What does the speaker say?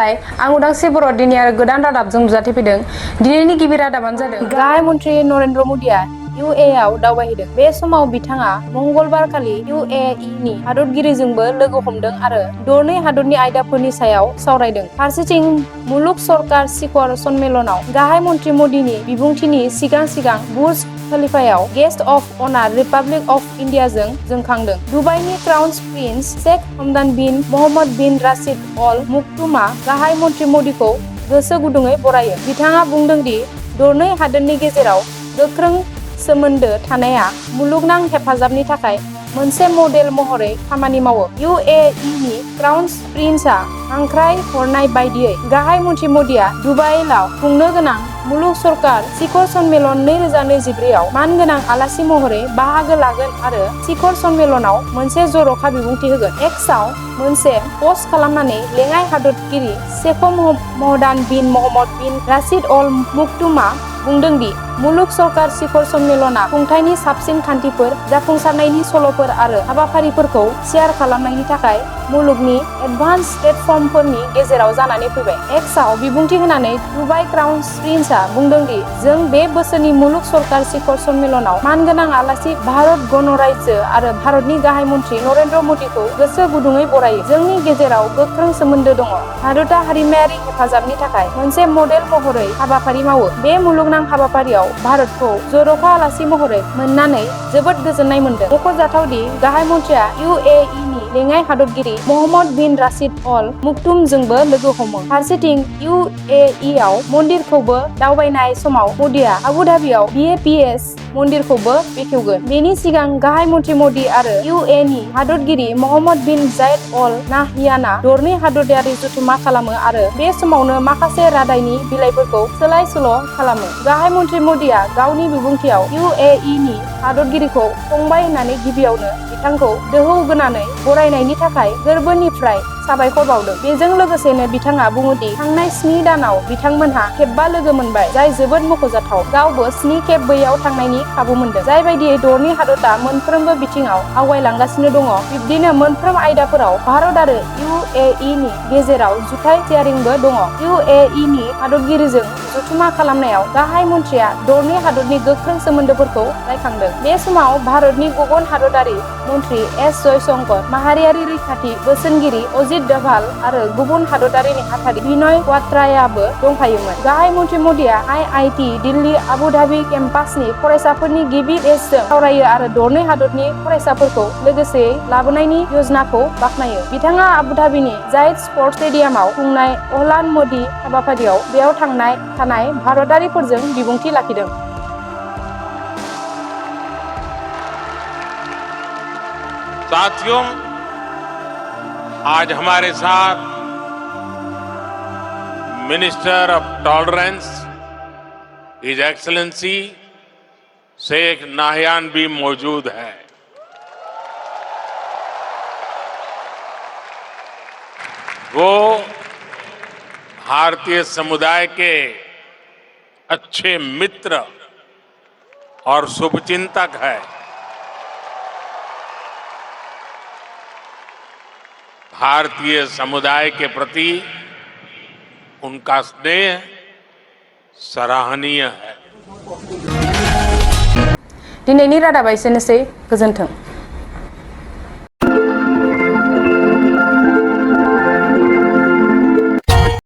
खुलुमबाय आं उदांस्रि बर' दिनै आरो गोदान रादाबजों नुजाथिफैदों। दिनैनि गिबि रादाबानो जादों गाहाय मन्थ्रि नरेन्द्र मदिया UAE आव दावबायहैदों। बे समाव बिथाङा मंगलबार खालि UAE नि हादरगिरिजोंबो लोगो हमदों आरो दरनै हादरनि आयदाफोरनि सायाव सावरायदों। फारसेथिं मुलुग सरकार शिखर सन्मेलनाव गाहाय मन्थ्रि मदिनि बिबुंथिनि सिगां बुर्ज खलीफायाव guest of honour republic of इन्डियाजों जोंखांदों। दुबाइनि crown prince Sheikh Hamdan bin Mohammed बिन राशिद अल मक्तुमआ गाहाय मन्थ्रि मदिखौ गोसो गुदुङै बरायो। बिथाङा बुंदों दि दरनै हादोरनि गेजेराव गोख्रों सोमोन्दो थानाया मुलुगनां हेफाजाबनि थाखाय मोनसे मडेल महरै खामानि मावो। UAE नि क्राउन प्रिन्सआ हांख्राय हरनाय बायदियै गाहाय मन्थ्रि मदिया दुबाइआव खुंनो गोनां मुलुग सरकार शिखर सन्मेलन 2024 आव मानगोनां आलासि महरै बाहागो लागोन आरो शिखर सन्मेलनाव मोनसे जर'खा बिबुंथि होगोन। एक्सआव मोनसे पस्ट खालामनानै लेङाइ हादरगिरि शेख हमदान बिन मोहम्मद बिन राशिद अल मक्तुमआ बुंदों दि मुलुग सरकार शिखर सन्मेलना खुंथायनि साबसिन खान्थिफोर, जाफुंसारनायनि सल'फोर आरो हाबाफारिफोरखौ शेयार खालामनायनि थाखाय मुलुगनि एडभान्स प्लेटफर्मफोरनि गेजेराव जानानै फैबाय। एक्सआव बिबुंथि होनानै दुबाइ क्राउन प्रिन्सआ बुंदों दि जों बे बोसोरनि मुलुग सरकार शिखर सन्मेलनाव मानगोनां आलासि भारत गणराज्यो आरो भारतनि गाहाय मन्थ्रि नरेन्द्र मदिखौ गोसो गुदुङै बरायो। जोंनि गेजेराव गोख्रों सोमोन्दो दङ। भारतआ हारिमायारि हेफाजाबनि थाखाय मोनसे मडेल महरै हाबाफारि मावो। बे मुलुगनां हाबाफारियाव भारतखौ जर'खा आलासि महरै मोननानै जोबोद गोजोननाय मोनदों। मख'जाथाव दि गाहाय मन्थ्रिया UAE नि लेङाइ हादरगिरि मोहम्मद बिन राशिद अल मक्तुमजोंबो लोगो हमो। फारसेथिं UAE आव मन्दिरखौबो दावबायनाय समाव मदिया आबु धाबियाव BAPS मन्दिरखौबो बेखेवगोन। बेनि सिगां गाहाय मन्थ्रि मदि आरो UAE नि हादरगिरि मोहम्मद बिन जायद अल नाहयानआ दरनै हादोरारि जथुम्मा खालामो आरो बे समावनो माखासे रादायनि बिलाइफोरखौ सोलाय सोल' खालामो। गाहाय मन्थ्रि मदिया गावनि बिबुंथियाव UAE नि हादरगिरिखौ फंबाय होननानै गिबियावनो बिथांखौ दोहौ गोनानै बरायनायनि थाखाय गोरबोनिफ्राय साबायखर बावदों। बेजों लोगोसेनो बिथाङा बुङोदि थांनाय 7 दानाव बिथांमोनहा खेबबा लोगो मोनबाय, जाय जोबोद मख'जाथाव। गावबो 7 खेब बैयाव थांनायनि खाबु मोनदों। जाय बायदियै दरनै हादरआ मोनफ्रोमबो बिथिङाव आवगायलांगासिनो दङ, बिब्दिनो मोनफ्रोम आयदाफोराव भारत आरो UAE नि गेजेराव जुथाइ शेयारिंबो दङ। UAE नि हादरगिरिजों जथुम्मा खालामनायाव गाहाय मन्थ्रिया दरनै हादरनि गोख्रों सोमोन्दोफोरखौ रायखांदों। बे समाव भारतनि गुबुन हादरारि मन्थ्रि S जयशंकर, माहारियारि रैखाथि बोसोनगिरि अजित डभाल आरो गुबुन हादरारि नेहाथारि बिनय क्वात्रायाबो दंफायोमोन। गाहाय मन्थ्रि मदिया IIT दिल्ली आबु धाबि केम्पासनि फरायसाफोरनि गिबि बेचजों सावरायो आरो दरनै हादरनि फरायसाफोरखौ लोगोसेयै लाबोनायनि योजनाखौ बाख्नायो। बिथाङा आबु धाबिनि जायेद स्पर्ट्स स्टेडियामाव खुंनाय अहलान मदि हाबाफारियाव बेयाव थानाय भारतारिफोरजों बिबुंथि लाखिदों। साथियों, आज हमारे साथ minister of tolerance his excellency Sheikh Nahyan भी मौजूद है। वो भारतीय समुदाय के अच्छे मित्र और शुभचिंतक है। भारतीय समुदाय के प्रति उनका स्नेह सराहनीय है। दिनैनि रादाबा एसेनोसै। गोजोन्थों।